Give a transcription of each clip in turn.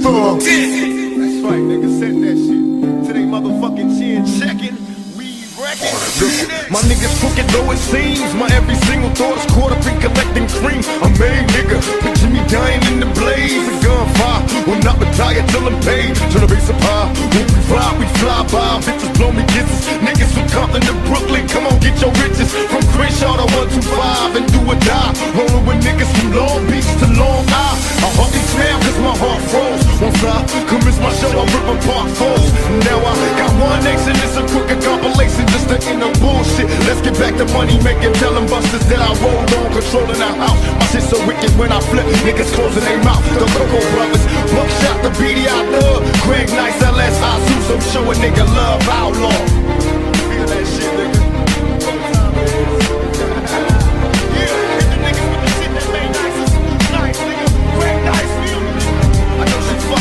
Thug. That's right, nigga, send that shit to they motherfucking chin checking. My niggas crooked though it seems. My every single thought is caught up in collecting cream. I'm made, nigga. Picture me dying in the blaze. A gunfire will not retire till I'm paid. Turn the bass up high. When we fly by. Bitches blow me kisses. Niggas from Compton to Brooklyn, come on, get your riches. From Crenshaw to 125 and do or die. Rolling with niggas from Long Beach to Long Isle. I hardly smile cause my heart froze. Once I commence my show, I'm ripping park foes. Now I got one nation, it's a crooked compilation. Just to end the bullshit. Let's get back to money making, telling busters that I rolled on, controlling the house. My shit so wicked when I flip, niggas closing their mouth. The Coco Brothers, Buckshot, the BDI Thug, Greg Nice, LS, Asus, I'm show a nigga love outlaw. Feel that shit, nigga.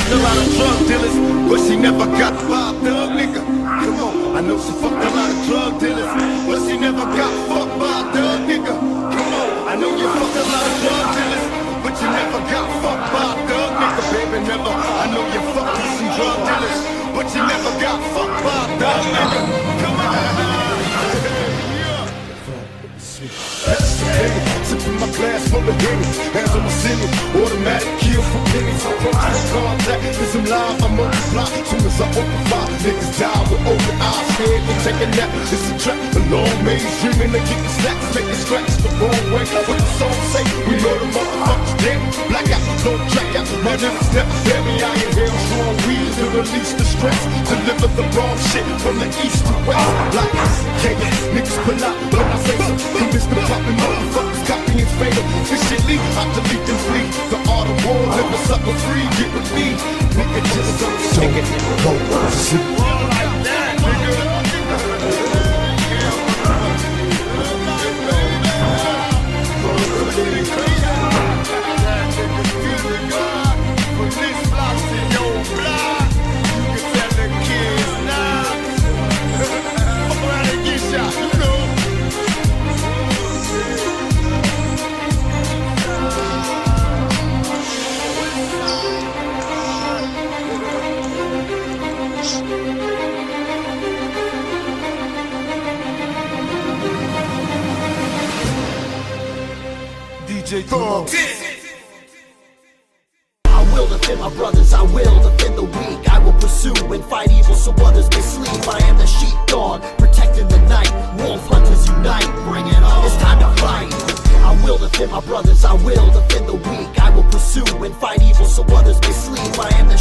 A lot of drug dealers, but she never got fucked up, nigga. Come on, I know she fucked a lot of drug dealers, but she never got fucked by a thug, nigga. Come on, I know you fucked a lot of drug dealers, but you never got fucked by a thug, nigga. Baby, never. I know you fucked with some drug dealers, but you never got fucked by a thug, nigga. Come on. Sipping my glass full of Henny, hands on my ceiling, automatic kill for pennies. I'm close to contact, cause I'm live, I multiply. Soon as I open fire, niggas die with open eyes. Scared to take a nap, it's a trap. A long maze, dreaming of getting snacks, making scratch the wrong way. What the song say? We know the motherfuckers dead. Black out, no track out. My niggas never fail me. I inhale strong weed to release the stress. Deliver the wrong shit from the east to west. Like chaos, niggas pull out when I say so. Convince the poppin' motherfuckers, copy is fatal. This shit leak, I delete and flee. The art of war, live a sucker free. Get with me, nigga, just don't take it. Go sleep. Like that, nigga. DJ Thug. I will defend my brothers, I will defend the weak. I will pursue and fight evil so others may sleep. I am the sheepdog, protecting the night. Wolf hunters unite, bring it on, it's time to fight. I will defend my brothers, I will defend the weak. I will pursue and fight evil so others may sleep. I am the